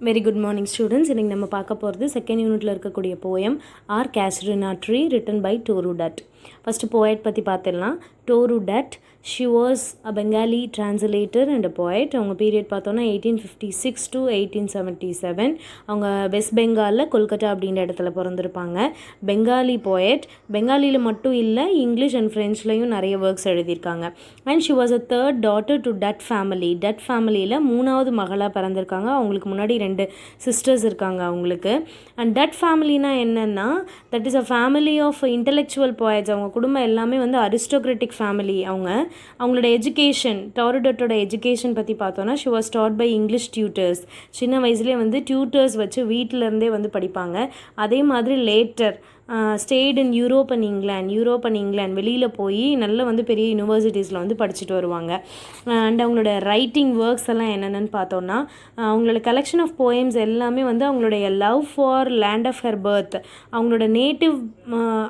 Very good morning students. இன்றைக்கி நம்ம பார்க்க போகிறது செகண்ட் யூனிட்டில் இருக்கக்கூடிய poem are casuarina tree written by Toru Dutt. First poet பற்றி பார்த்துடலாம். Toru Dutt, she was a Bengali translator and a poet. அவங்க பீரியட் பார்த்தோன்னா 1856 to 1877. அவங்க வெஸ்ட் பெங்காலில் கொல்கட்டா அப்படின்ற இடத்துல பிறந்திருப்பாங்க. பெங்காலி போயட். பெங்காலியில் மட்டும் இல்லை, இங்கிலீஷ் அண்ட் ஃப்ரெஞ்ச்லேயும் நிறைய ஒர்க்ஸ் எழுதியிருக்காங்க. And she was a third daughter to Dutt family. Dutt ஃபேமிலியில் மூணாவது மகளாக பிறந்திருக்காங்க. அவங்களுக்கு முன்னாடி 2 சிஸ்டர்ஸ் இருக்காங்க அவங்களுக்கு. அண்ட் டட் ஃபேமிலினா என்னென்னா, that is a family of intellectual poets. அவங்க குடும்பம் எல்லாமே வந்து அரிஸ்டோக்ராட்டிக் ஃபேமிலி. அவங்களோட எஜுகேஷன், டோரு டட்டோட எஜுகேஷன் பற்றி பார்த்தோன்னா, she was taught by English tutors. சின்ன வயசுலேயே வந்து டியூட்டர்ஸ் வச்சு வீட்டிலேருந்தே வந்து படிப்பாங்க. அதே மாதிரி later state in Europe and England வெளியில் போய் நல்ல வந்து பெரிய யூனிவர்சிட்டிஸில் வந்து படிச்சுட்டு வருவாங்க. அண்ட் அவங்களோட ரைட்டிங் ஒர்க்ஸ் எல்லாம் என்னென்னு பார்த்தோன்னா, அவங்களோட கலெக்ஷன் ஆஃப் போயம்ஸ் எல்லாமே வந்து அவங்களுடைய love for land of her birth, அவங்களோட நேட்டிவ்,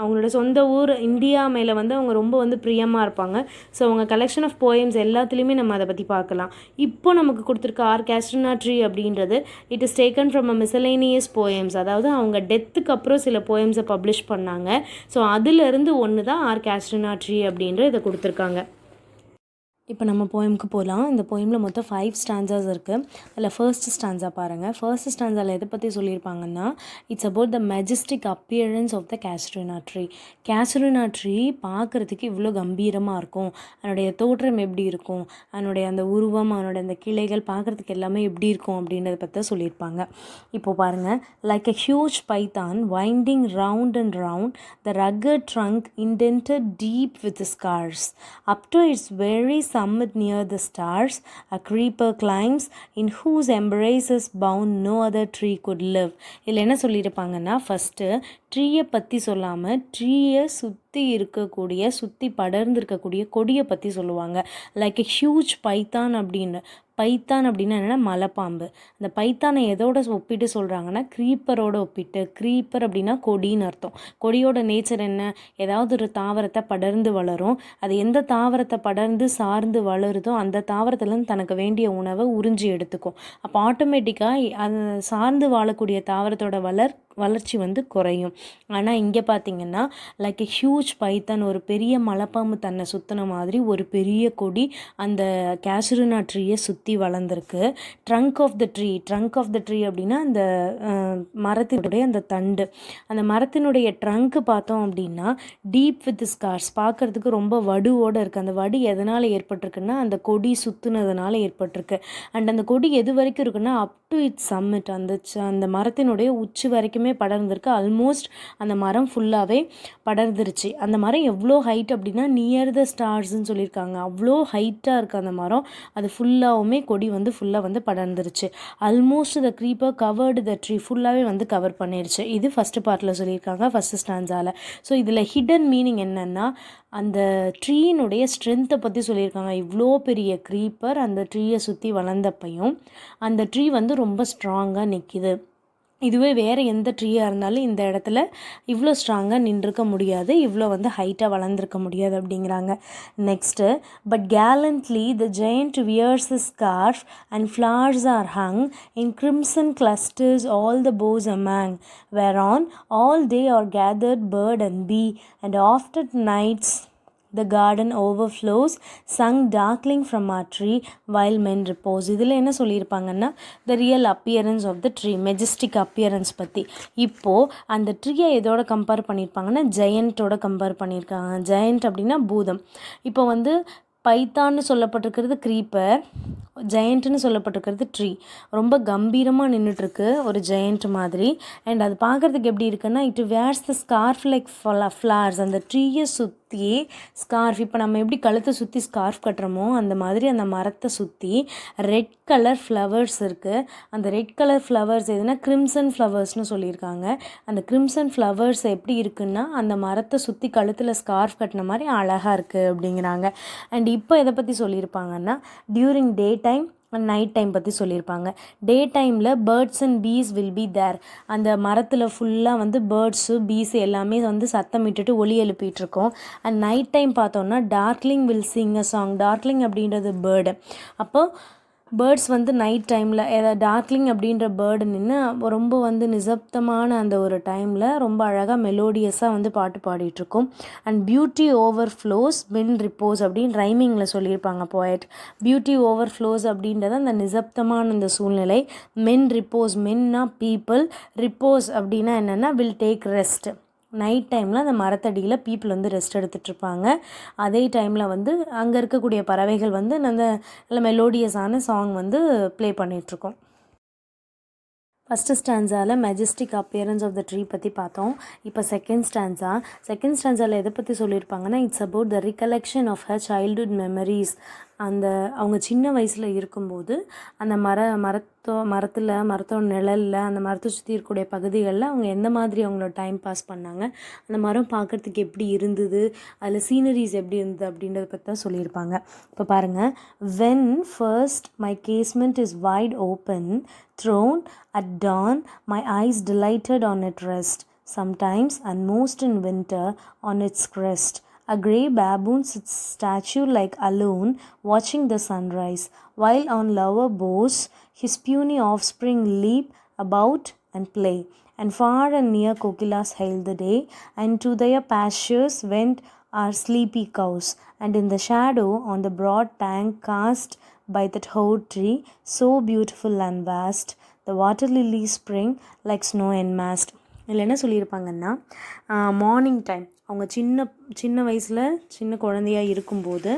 அவங்களோட சொந்த ஊர் இந்தியா மேலே வந்து அவங்க ரொம்ப வந்து பிரியமாக இருப்பாங்க. ஸோ அவங்க கலெக்ஷன் ஆஃப் போயம்ஸ் எல்லாத்துலேயுமே நம்ம அதை பற்றி பார்க்கலாம். இப்போ நமக்கு கொடுத்துருக்க ஆர் கேஸ்ரினா ட்ரீ அப்படின்றது it is taken from a miscellaneous poems. அதாவது அவங்க டெத்துக்கு அப்புறம் சில போயம்ஸை பப்ளிஷ் பண்ணாங்க. ஸோ அதிலிருந்து ஒன்று தான் ஆர் கேஸ்ரினா ட்ரீ அப்படின்ற இதை கொடுத்துருக்காங்க. இப்போ நம்ம போயமுக்கு போகலாம். இந்த போயமில் மொத்தம் 5 ஸ்டான்ஸாஸ் இருக்குது. அதில் ஃபர்ஸ்ட் ஸ்டான்ஸா பாருங்கள். ஃபர்ஸ்ட் ஸ்டான்ஸாவில் எதை பற்றி சொல்லியிருப்பாங்கன்னா, it's about the majestic appearance of the casuarina tree. Casuarina tree பார்க்குறதுக்கு இவ்வளோ கம்பீரமாக இருக்கும், அதனுடைய தோற்றம் எப்படி இருக்கும், அதனுடைய அந்த உருவம், அதனுடைய அந்த கிளைகள் பார்க்குறதுக்கு எல்லாமே எப்படி இருக்கும் அப்படின்றத பற்றி சொல்லியிருப்பாங்க. இப்போது பாருங்கள். Like a huge python winding round and round, the rugged trunk indented deep with scars. Up to its very summit near the stars, a creeper climbs, in whose embraces bound no other tree could live. இதில் என்ன சொல்லியிருப்பாங்கன்னா, first ட்ரீயை பற்றி சொல்லாமல் ட்ரீயை சுற்றி படர்ந்து இருக்கக்கூடிய கொடியை பற்றி சொல்லுவாங்க. லைக் எ ஹியூஜ் பைத்தான் அப்படின்னு. பைத்தான் அப்படின்னா என்னென்னா மலைப்பாம்பு. அந்த பைத்தானை எதோட ஒப்பிட்டு சொல்கிறாங்கன்னா, க்ரீப்பரோட ஒப்பிட்டு. க்ரீப்பர் அப்படின்னா கொடின்னு அர்த்தம். கொடியோட நேச்சர் என்ன? ஏதாவது ஒரு தாவரத்தை படர்ந்து வளரும். அது எந்த தாவரத்தை படர்ந்து சார்ந்து வளருதோ அந்த தாவரத்துலேருந்து தனக்கு வேண்டிய உணவை உறிஞ்சி எடுத்துக்கும். அப்போ ஆட்டோமேட்டிக்காக அது சார்ந்து வாழக்கூடிய தாவரத்தோட வளர்ச்சி வந்து குறையும். ஆனால் இங்கே பார்த்திங்கன்னா, லைக் எ ஹியூஜ் பைத்தான், ஒரு பெரிய மலைப்பாம்பு தன்னை சுற்றின மாதிரி ஒரு பெரிய கொடி அந்த கேஸ்ரினா ட்ரீயை சுற்றி வளர்ந்துருக்கு. ட்ரங்க் ஆஃப் த ட்ரீ அப்படின்னா அந்த மரத்தினுடைய அந்த தண்டு. அந்த மரத்தினுடைய ட்ரங்க்கு பார்த்தோம் அப்படின்னா டீப் வித் ஸ்கார்ஸ், பார்க்குறதுக்கு ரொம்ப வடுவோடு இருக்குது. அந்த வடு எதனால் ஏற்பட்டிருக்குன்னா அந்த கொடி சுற்றுனதுனால ஏற்பட்டிருக்கு. அண்ட் அந்த கொடி எது வரைக்கும் இருக்குன்னா அப் டு இட்ஸ் சம்மிட், அந்த மரத்தினுடைய உச்சி வரைக்குமே படர்ந்திருக்கு. ஆல்மோஸ்ட் அந்த மரம் ஃபுல்லாகவே படர்ந்துருச்சு. அந்த மரம் எவ்வளோ ஹைட் அப்படின்னா நியர் த ஸ்டார்ஸ்ன்னு சொல்லியிருக்காங்க. அவ்வளோ ஹைட்டாக இருக்குது அந்த மரம். அது ஃபுல்லாகவுமே கொடி வந்து ஃபுல்லாக வந்து படர்ந்துருச்சு. Almost the creeper covered the tree, ஃபுல்லாகவே வந்து கவர் பண்ணிடுச்சு. இது ஃபஸ்ட்டு பார்ட்டில் சொல்லியிருக்காங்க, ஃபஸ்ட்டு ஸ்டான்ஸால். ஸோ இதில் ஹிடன் மீனிங் என்னென்னா, அந்த ட்ரீனுடைய ஸ்ட்ரென்த்தை பற்றி சொல்லியிருக்காங்க. இவ்வளோ பெரிய க்ரீப்பர் அந்த ட்ரீயை சுற்றி வளர்ந்தப்பையும் அந்த ட்ரீ வந்து ரொம்ப ஸ்ட்ராங்காக நிற்கிது. இதுவே வேறு எந்த ட்ரீயாக இருந்தாலும் இந்த இடத்துல இவ்வளோ ஸ்ட்ராங்காக நின்றுருக்க முடியாது, இவ்வளோ வந்து ஹைட்டாக வளர்ந்துருக்க முடியாது அப்படிங்கிறாங்க. Next, but gallantly the giant wears the scarf and flowers are hung in crimson clusters all the boughs among, whereon all day are gathered bird and bee, and after nights the garden overflows, sung darkling from our tree while men repose. இதில் என்ன சொல்லியிருப்பாங்கன்னா, the real appearance of the tree, majestic appearance பற்றி. இப்போது அந்த ட்ரீயை எதோட compare பண்ணியிருப்பாங்கன்னா ஜெயண்ட்டோட compare பண்ணியிருக்காங்க. Giant அப்படின்னா பூதம். இப்போ வந்து பைத்தான்னு சொல்லப்பட்டிருக்கிறது க்ரீப்பர், ஜெயண்ட்டுன்னு சொல்லப்பட்டிருக்கிறது ட்ரீ. ரொம்ப கம்பீரமாக நின்றுட்டுருக்கு ஒரு ஜெயண்ட் மாதிரி. அண்ட் அது பார்க்குறதுக்கு எப்படி இருக்குன்னா, it wears the scarf like flowers. அந்த ட்ரீயை சுற்றி ஸ்கார்ஃப், இப்போ நம்ம எப்படி கழுத்தை சுற்றி ஸ்கார்ஃப் கட்டுறோமோ அந்த மாதிரி அந்த மரத்தை சுற்றி ரெட் கலர் ஃப்ளவர்ஸ் இருக்குது. அந்த ரெட் கலர் ஃப்ளவர்ஸ் எதுனா கிரிம்சன் ஃப்ளவர்ஸ்னு சொல்லியிருக்காங்க. அந்த கிரிம்சன் ஃப்ளவர்ஸ் எப்படி இருக்குன்னா அந்த மரத்தை சுற்றி கழுத்தில் ஸ்கார்ஃப் கட்டின மாதிரி அழகாக இருக்குது அப்படிங்கிறாங்க. அண்ட் இப்போ எதை பற்றி சொல்லியிருப்பாங்கன்னா, during day time and night time பற்றி சொல்லியிருப்பாங்க. டே டைமில் birds and bees will be there. அந்த மரத்தில் ஃபுல்லாக வந்து பேர்ட்ஸு பீஸ் எல்லாமே வந்து சத்தமிட்டுட்டு ஒலி எழுப்பிட்டுருக்கோம். அண்ட் நைட் டைம் பார்த்தோன்னா டார்க்லிங் வில் சிங் அ சாங். டார்க்லிங் அப்படின்றது பேர்டு. அப்போது பேர்ட்ஸ் வந்து நைட் டைமில் டார்க்லிங் அப்படின்ற பேர்டு நின்று ரொம்ப வந்து நிசப்தமான அந்த ஒரு டைமில் ரொம்ப அழகாக மெலோடியஸாக வந்து பாட்டு பாடிட்டுருக்கும். And beauty over flows men repose அப்படின்னு ரைமிங்கில் சொல்லியிருப்பாங்க போயட். பியூட்டி ஓவர் ஃப்ளோஸ் அப்படின்றது அந்த நிசப்தமான இந்த சூழ்நிலை. மென் ரிப்போஸ், மென்னா பீப்புள், ரிப்போஸ் அப்படின்னா என்னென்னா வில் டேக் ரெஸ்ட். நைட் டைமில் அந்த மரத்தடியில் பீப்புள் வந்து ரெஸ்ட் எடுத்துகிட்ருப்பாங்க. அதே டைமில் வந்து அங்கே இருக்கக்கூடிய பறவைகள் வந்து அந்த நல்ல மெலோடியஸான சாங் வந்து ப்ளே பண்ணிகிட்ருக்கோம். ஃபஸ்ட்டு ஸ்டான்ஸாவில் majestic appearance of the tree பற்றி பார்த்தோம். இப்போ செகண்ட் ஸ்டான்ஸாவில் எதை பற்றி சொல்லியிருப்பாங்கன்னா, it's about the recollection of her childhood memories. அவங்க சின்ன வயசில் இருக்கும்போது அந்த மரத்தோட நிழலில் அந்த மரத்தை சுற்றி இருக்கக்கூடிய பகுதிகளில் அவங்க எந்த மாதிரி அவங்களோட டைம் பாஸ் பண்ணாங்க, அந்த மரம் பார்க்குறதுக்கு எப்படி இருந்தது, அதில் சீனரிஸ் எப்படி இருந்தது அப்படின்றத பற்றி தான் சொல்லியிருப்பாங்க. இப்போ பாருங்கள், when first my casement is wide open, thrown at dawn, my eyes delighted on it rest, sometimes and most in winter on its crest. A grey baboon sits statue like alone, watching the sunrise, while on lower boughs his puny offspring leap about and play. And far and near kokilas hailed the day, and to their pastures went our sleepy cows. And in the shadow on the broad tank cast by that old tree, so beautiful and vast, the water lilies spring like snow enmassed. இதில் என்ன சொல்லியிருப்பாங்கன்னா, morning time அவங்க சின்ன வயசில் சின்ன குழந்தையாக இருக்கும்போது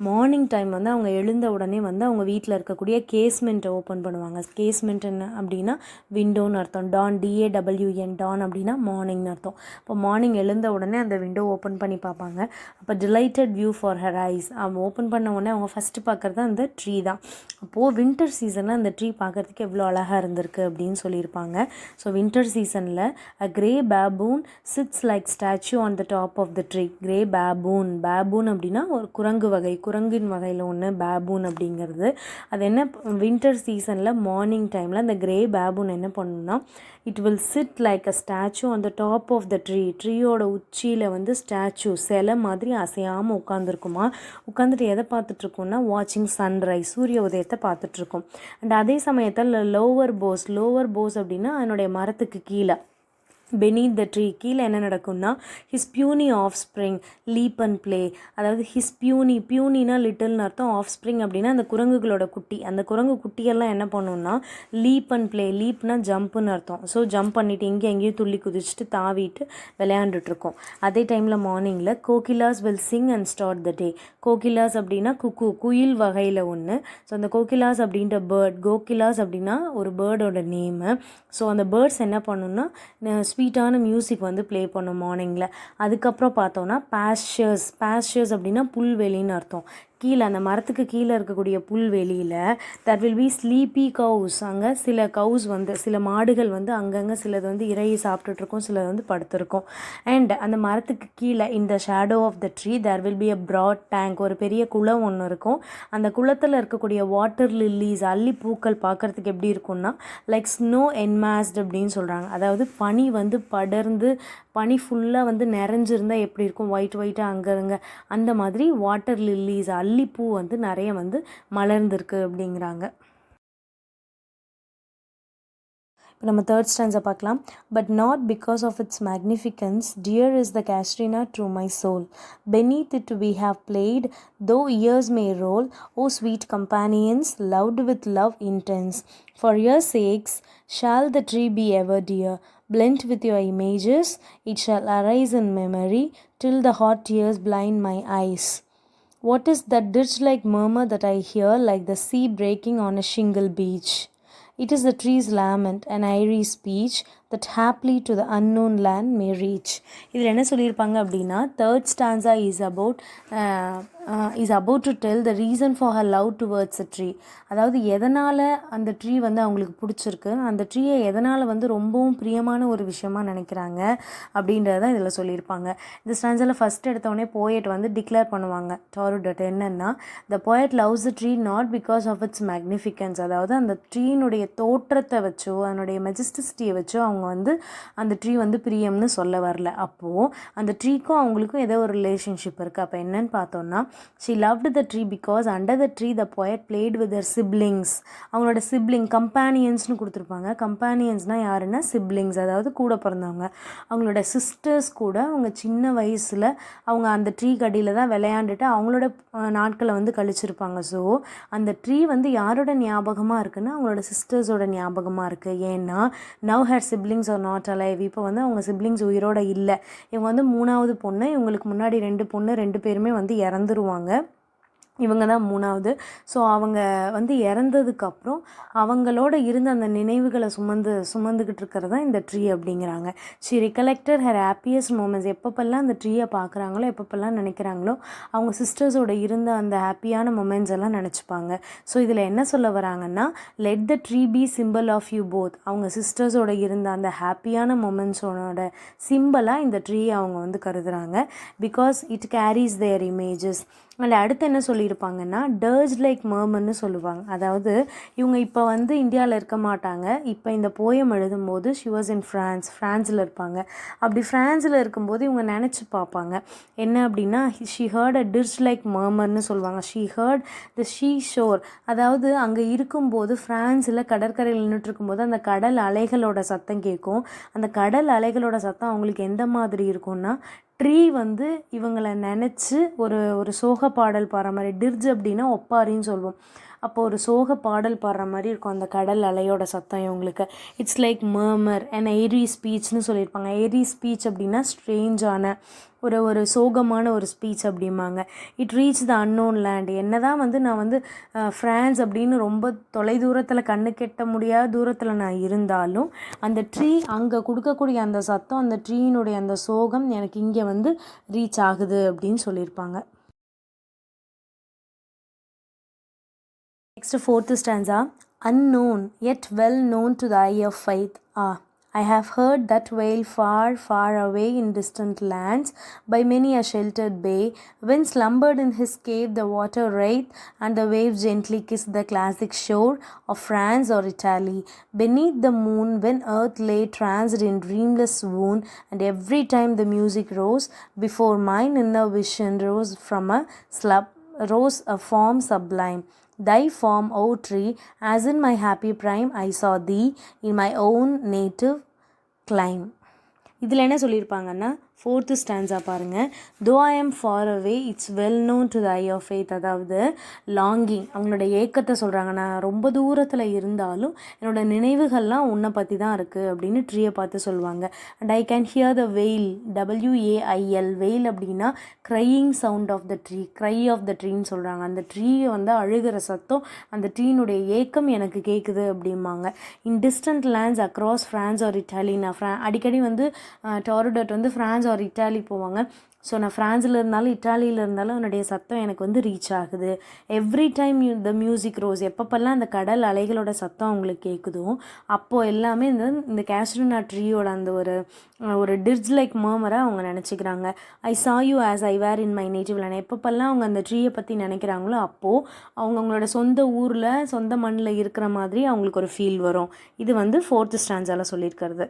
morning time வந்து அவங்க எழுந்த உடனே வந்து அவங்க வீட்டில் இருக்கக்கூடிய கேஸ்மெண்ட்டை ஓப்பன் பண்ணுவாங்க. கேஸ்மெண்ட் என்ன அப்படின்னா விண்டோன்னு அர்த்தம். DAWN டான் அப்படின்னா மார்னிங்னு அர்த்தம். இப்போ மார்னிங் எழுந்த உடனே அந்த விண்டோ ஓப்பன் பண்ணி பார்ப்பாங்க. அப்போ delighted view for her ice. அவங்க ஓப்பன் பண்ண உடனே அவங்க ஃபஸ்ட்டு பார்க்குறது அந்த ட்ரீ தான். அப்போது வின்டர் சீசனில் அந்த ட்ரீ பார்க்குறதுக்கு எவ்வளோ அழகாக இருந்திருக்கு அப்படின்னு சொல்லியிருப்பாங்க. ஸோ வின்டர் சீசனில் a grey baboon sits like statue on the top of the tree. grey baboon அப்படின்னா ஒரு குரங்கின் வகையில் ஒன்று baboon அப்படிங்கிறது. அது என்ன, வின்டர் சீசனில் மார்னிங் டைமில் அந்த grey baboon என்ன பண்ணுன்னா, it will sit like a statue on the top of the tree. ட்ரீயோட உச்சியில் வந்து ஸ்டாச்சு சிலை மாதிரி அசையாமல் உட்காந்துட்டு எதை பார்த்துட்ருக்கோன்னா, வாட்சிங் சன்ரைஸ், சூரிய உதயத்தை பார்த்துட்ருக்கோம். அண்ட் அதே சமயத்தில் லோவர் போஸ் அப்படின்னா அதனுடைய மரத்துக்கு கீழே beneath the tree கீழே என்ன நடக்கும்னா, his puny offspring leap and play. அதாவது his punyனா லிட்டில்னு அர்த்தம், offspring அப்படின்னா அந்த குரங்குகளோட குட்டி. அந்த குரங்கு குட்டியெல்லாம் என்ன பண்ணுன்னா leap and play. லீப்னா ஜம்ப்புன்னு அர்த்தம். ஸோ ஜம்ப் பண்ணிவிட்டு எங்கேயும் துள்ளி குதிச்சுட்டு தாவிட்டு விளையாண்டுட்ருக்கோம். அதே டைமில் மார்னிங்கில் Kokila's will sing and start the day. Kokila's அப்படின்னா குயில் வகையில் ஒன்று. ஸோ அந்த கோகிலாஸ் அப்படின்ற பேர்ட், கோகிலாஸ் அப்படின்னா ஒரு பேர்டோட நேமு. ஸோ அந்த பேர்ட்ஸ் என்ன பண்ணுன்னா ஸ்வீட்டான மியூசிக் வந்து ப்ளே பண்ணும் மார்னிங்கில். அதுக்கப்புறம் பார்த்தோன்னா பாஸ்டர்ஸ் அப்படின்னா புல்வெளின்னு அர்த்தம். கீழே அந்த மரத்துக்கு கீழே இருக்கக்கூடிய புல்வெளியில் தட் வில் பி ஸ்லீப்பி கவுஸ். அங்கே சில மாடுகள் வந்து அங்கங்கே சிலது வந்து இறையை சாப்பிட்டுட்ருக்கும், சிலது வந்து படுத்திருக்கும். அண்ட் அந்த மரத்துக்கு கீழே இந்த shadow of the tree there will be a broad tank. ஒரு பெரிய குளம் ஒன்று இருக்கும். அந்த குளத்தில் இருக்கக்கூடிய வாட்டர் லில்லிஸ், அல்லிப்பூக்கள் பார்க்குறதுக்கு எப்படி இருக்கும்னா லைக் ஸ்னோ என்மாஸ்ட் அப்படின்னு சொல்கிறாங்க. அதாவது பனி வந்து படர்ந்து பனி ஃபுல்லாக வந்து நிறைஞ்சிருந்தால் எப்படி இருக்கும், ஒயிட்டாக அங்கங்க அந்த மாதிரி வாட்டர் லில்லிஸ் அல்லிப்பூ வந்து நிறைய வந்து மலர்ந்துருக்கு அப்படிங்கிறாங்க. இப்போ நம்ம தேர்ட் ஸ்டான்ஸை பார்க்கலாம். But not because of its magnificence dear is the casuarina to my soul. beneath it we have played, though years may roll, O sweet companions, loved with love intense. For your sakes shall the tree be ever dear, blent with your images it shall arise in memory, till the hot tears blind my eyes. What is that ditch-like murmur that I hear, like the sea breaking on a shingle beach? It is the tree's lament, an airy speech, that haply to the unknown land may reach. இதில் என்ன சொல்லியிருப்பாங்க அப்படின்னா, third stanza is about to tell the reason for her love towards a tree. அதாவது எதனால் அந்த tree வந்து அவங்களுக்கு பிடிச்சிருக்கு, அந்த ட்ரீயை எதனால் வந்து ரொம்பவும் பிரியமான ஒரு விஷயமா நினைக்கிறாங்க அப்படின்றத இதில் சொல்லியிருப்பாங்க. இந்த ஸ்டான்ஸில் ஃபஸ்ட் எடுத்தோடனே போயட் வந்து டிக்ளேர் பண்ணுவாங்க டாருடட். என்னென்னா, the poet loves the tree not because of its magnificence. அதாவது அந்த ட்ரீனுடைய தோற்றத்தை வச்சோ அதனுடைய மெஜஸ்டிசிட்டியை வச்சோ அவங்க அவங்க வந்து அந்த ட்ரீ வந்து பிரியம்னு சொல்ல வரல. அப்போது அந்த ட்ரீக்கும் அவங்களுக்கும் ஏதோ ஒரு ரிலேஷன்ஷிப் இருக்குது. அப்போ என்னன்னு பார்த்தோன்னா, she loved the tree because under the tree the poet played with their siblings. அவங்களோட சிப்ளிங் கம்பேனியன்ஸ்னு கொடுத்துருப்பாங்க. கம்பேனியன்ஸ்னால் யாருன்னா சிப்ளிங்ஸ், அதாவது கூட பிறந்தவங்க. அவங்களோட சிஸ்டர்ஸ் கூட அவங்க சின்ன வயசில் அவங்க அந்த ட்ரீ கடியில் தான் விளையாண்டுட்டு அவங்களோட நாட்களை வந்து கழிச்சிருப்பாங்க. ஸோ அந்த ட்ரீ வந்து யாரோட ஞாபகமாக இருக்குன்னா அவங்களோட சிஸ்டர்ஸோட ஞாபகமாக இருக்குது. ஏன்னா now her siblings are not alive. இப்போ வந்து அவங்க சிப்ளிங்ஸ் உயிரோட இல்லை. இவங்க வந்து 3வது பொண்ணு, இவங்களுக்கு முன்னாடி 2 பொண்ணு, 2 பேருமே வந்து இறந்துருவாங்க. இவங்க தான் 3வது. ஸோ அவங்க வந்து இறந்ததுக்கப்புறம் அவங்களோட இருந்த அந்த நினைவுகளை சுமந்துக்கிட்டு இருக்கிறது தான் இந்த ட்ரீ அப்படிங்கிறாங்க. She recollected her happiest moments. எப்பப்பெல்லாம் அந்த ட்ரீயை பார்க்குறாங்களோ, எப்பப்பெல்லாம் நினைக்கிறாங்களோ, அவங்க சிஸ்டர்ஸோட இருந்த அந்த ஹாப்பியான மொமெண்ட்ஸ் எல்லாம் நினச்சிப்பாங்க. ஸோ இதில் என்ன சொல்ல வராங்கன்னா, let the tree be symbol of you both. அவங்க சிஸ்டர்ஸோட இருந்த அந்த ஹாப்பியான மொமெண்ட்ஸோட சிம்பிளாக இந்த ட்ரீயை அவங்க வந்து கருதுகிறாங்க. Because it carries their images. And அடுத்து என்ன சொல்லியிருப்பாங்கன்னா, டர்ஜ் லைக் மர்மர்னு சொல்லுவாங்க. அதாவது இவங்க இப்போ வந்து இந்தியாவில் இருக்க மாட்டாங்க. இப்போ இந்த போயம் எழுதும்போது ஷி வாஸ் இன் ஃப்ரான்ஸில் இருப்பாங்க. அப்படி ஃப்ரான்ஸில் இருக்கும்போது இவங்க நினச்சி பார்ப்பாங்க என்ன அப்படின்னா, ஷி ஹர்ட் அ டிர்ஜ் லைக் மர்மர்னு சொல்லுவாங்க. She hurt the she sure. அதாவது அங்கே இருக்கும்போது ஃப்ரான்ஸில் கடற்கரையில் நின்றுட்டு இருக்கும்போது அந்த கடல் அலைகளோட சத்தம் கேட்கும். அந்த கடல் அலைகளோட சத்தம் அவங்களுக்கு எந்த மாதிரி இருக்கும்னா, ட்ரீ வந்து இவங்களை நினச்சி ஒரு சோக பாடல் பாடுற மாதிரி. டிர்ஜ் அப்படின்னா ஒப்பாரின்னு சொல்லுவோம். அப்போ ஒரு சோக பாடல் பாடுற மாதிரி இருக்கும் அந்த கடல் அலையோட சத்தம் இவங்களுக்கு. இட்ஸ் லைக் மர்மர் அண்ட் ஏரி ஸ்பீச்னு சொல்லியிருப்பாங்க. ஏரி ஸ்பீச் அப்படின்னா ஸ்ட்ரேஞ்சான ஒரு சோகமான ஒரு ஸ்பீச் அப்படிம்பாங்க. It reach the unknown land. என்ன தான் வந்து நான் வந்து ஃப்ரான்ஸ் அப்படின்னு ரொம்ப தொலைதூரத்தில் கண்ணு கெட்ட முடியாத தூரத்தில் நான் இருந்தாலும் அந்த ட்ரீ அங்கே கொடுக்கக்கூடிய அந்த சத்தம், அந்த ட்ரீயினுடைய அந்த சோகம் எனக்கு இங்கே வந்து ரீச் ஆகுது அப்படின்னு சொல்லியிருப்பாங்க. Next, 4th stanza. Unknown, yet well known to the eye of faith. I have heard that wail far, far away in distant lands, by many a sheltered bay, when slumbered in his cave the water wraith, and the waves gently kissed the classic shore of France or Italy. Beneath the moon, when earth lay tranced in dreamless swoon, and every time the music rose, before mine inner vision rose a form sublime. Thy form, O tree, as in my happy prime I saw thee in my own native clime. இதில் என்ன சொல்லியிருப்பாங்கன்னா, 4th stanza பாருங்கள். Though I am far away it's well known to the eye of faith. அதாவது longing, அவங்களோட ஏக்கத்தை சொல்கிறாங்க. நான் ரொம்ப தூரத்தில் இருந்தாலும் என்னோட நினைவுகள்லாம் உன்னை பற்றி தான் இருக்குது அப்படின்னு ட்ரீயை பார்த்து சொல்லுவாங்க. And I can hear the wail, WAIL. Wail அப்படின்னா crying sound of the tree, cry of the ட்ரீன்னு சொல்கிறாங்க. அந்த ட்ரீயை வந்து அழுகிற சத்தம், அந்த ட்ரீனுடைய ஏக்கம் எனக்கு கேட்குது அப்படிம்பாங்க. In distant lands across France or Italy. நான் அடிக்கடி வந்து டாருடட் வந்து ஃப்ரான்ஸ் ஆர் இட்டாலி போவாங்க. ஸோ நான் ஃப்ரான்ஸில் இருந்தாலும் இட்டாலியில் இருந்தாலும் அவனுடைய சத்தம் எனக்கு வந்து ரீச் ஆகுது. Every time the music rose. எப்பப்பெல்லாம் அந்த கடல் அலைகளோட சத்தம் அவங்களுக்கு கேட்குதோ அப்போது எல்லாமே இந்த கேஷ்யூநட் ட்ரீயோட அந்த ஒரு டிர்ஜ் லைக் மர்மரை அவங்க நினச்சிக்கிறாங்க. I saw you as I were in my native land. எப்பப்பெல்லாம் அவங்க அந்த ட்ரீயை பற்றி நினைக்கிறாங்களோ அப்போது அவங்களோட சொந்த ஊரில் சொந்த மண்ணில் இருக்கிற மாதிரி அவங்களுக்கு ஒரு ஃபீல் வரும். இது வந்து 4th stanzaல சொல்லியிருக்கிறது.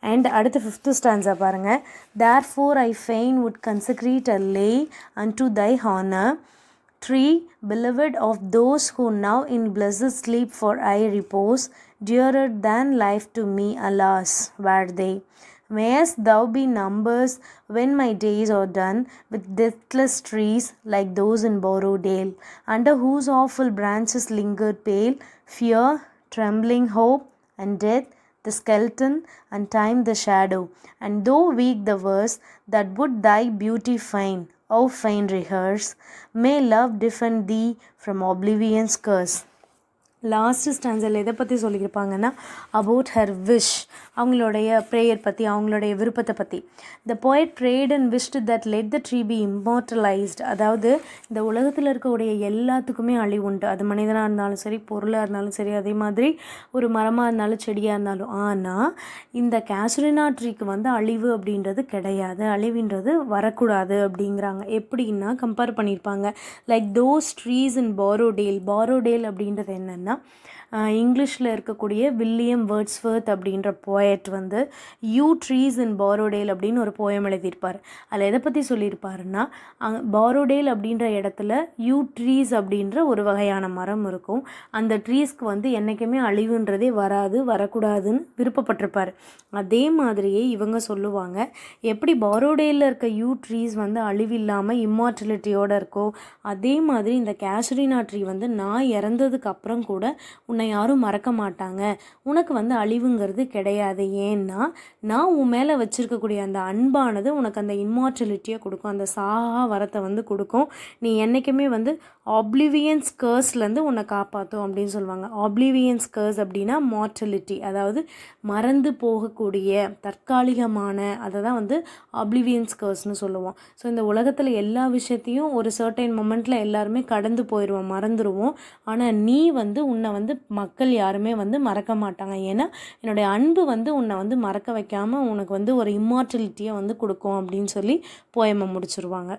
அண்ட் அடுத்து 5th stanza பாருங்கள். Therefore I fain would consecrate a lay unto thy honor, tree beloved of those who now in blessed sleep for I repose, dearer than life to me, alas, were they. Mayest thou be numbers when my days are done with deathless trees like those in Borrowdale, under whose awful branches lingered pale fear, trembling hope, and death the skeleton, and time the shadow, and though weak the verse that would thy beauty fain, O fain rehearse, may love defend thee from oblivion's curse. Last ஸ்டான்ஸில் எதை பற்றி சொல்லியிருப்பாங்கன்னா, about her wish, அவங்களுடைய prayer பற்றி, அவங்களுடைய விருப்பத்தை பற்றி. த poet prayed and wished that let the tree be immortalized. அதாவது இந்த உலகத்தில் இருக்கக்கூடிய எல்லாத்துக்குமே அழிவுண்டு. அது மனிதனாக இருந்தாலும் சரி, பொருளாக இருந்தாலும் சரி, அதே மாதிரி ஒரு மரமாக இருந்தாலும் செடியாக இருந்தாலும். ஆனால் இந்த கேஷ்யூநட் ட்ரீக்கு வந்து அழிவு அப்படின்றது கிடையாது, அழிவுன்றது வரக்கூடாது அப்படிங்கிறாங்க. எப்படின்னா கம்பேர் பண்ணியிருப்பாங்க. Like those trees in Borrowdale. Borrowdale அப்படின்றது என்னென்னா இங்கிலீஷில் இருக்கக்கூடிய வில்லியம் வேர்ட்ஸ்வர்த் அப்படின்ற போயட் வந்து யூ ட்ரீஸ் இன் பாரோடேல் அப்படின்னு ஒரு போயம் எழுதியிருப்பார். அதில் எதை பற்றி சொல்லியிருப்பாருன்னா, பாரோடேல் அப்படின்ற இடத்துல யூ ட்ரீஸ் அப்படின்ற ஒரு வகையான மரம் இருக்கும். அந்த ட்ரீஸ்க்கு வந்து என்றைக்குமே அழிவுன்றதே வரக்கூடாதுன்னு விருப்பப்பட்டிருப்பார். அதே மாதிரியே இவங்க சொல்லுவாங்க, எப்படி பாரோடேலில் இருக்க யூ ட்ரீஸ் வந்து அழிவில்லாமல் இம்மார்டலிட்டியோடு இருக்கோ, அதே மாதிரி இந்த கேஷரினா ட்ரீ வந்து நான் இறந்ததுக்கு அப்புறம் கூட உன்னை யாரும் மறக்க மாட்டாங்க, உனக்கு வந்து அழிவுங்கிறது கிடையாது. ஏன்னா நான் உன் மேலே வச்சுருக்கக்கூடிய அந்த அன்பானது உனக்கு அந்த இம்மார்டலிட்டியை கொடுக்கும், அந்த சாகா வரத்தை வந்து கொடுக்கும். நீ என்றைக்குமே வந்து ஆப்ளிவியன்ஸ் கர்ஸ்லேருந்து உன்னை காப்பாற்றும் அப்படின்னு சொல்லுவாங்க. ஆப்ளிவியன்ஸ் கர்ஸ் அப்படின்னா மார்டலிட்டி, அதாவது மறந்து போகக்கூடிய தற்காலிகமான, அதை தான் வந்து ஆப்ளிவியன்ஸ் கர்ஸ்னு சொல்லுவோம். ஸோ இந்த உலகத்தில் எல்லா விஷயத்தையும் ஒரு சர்டைன் மொமெண்ட்டில் எல்லாருமே கடந்து போயிடுவோம், மறந்துடுவோம். ஆனால் நீ வந்து உன்னை வந்து மக்கள் யாருமே வந்து மறக்க மாட்டாங்க. ஏன்னா என்னுடைய அன்பு வந்து உன்னை வந்து மறக்க வைக்காமல் உனக்கு வந்து ஒரு இம்மார்டலிட்டியை வந்து கொடுக்கும் அப்படின்னு சொல்லி போயமை முடிச்சிருவாங்க.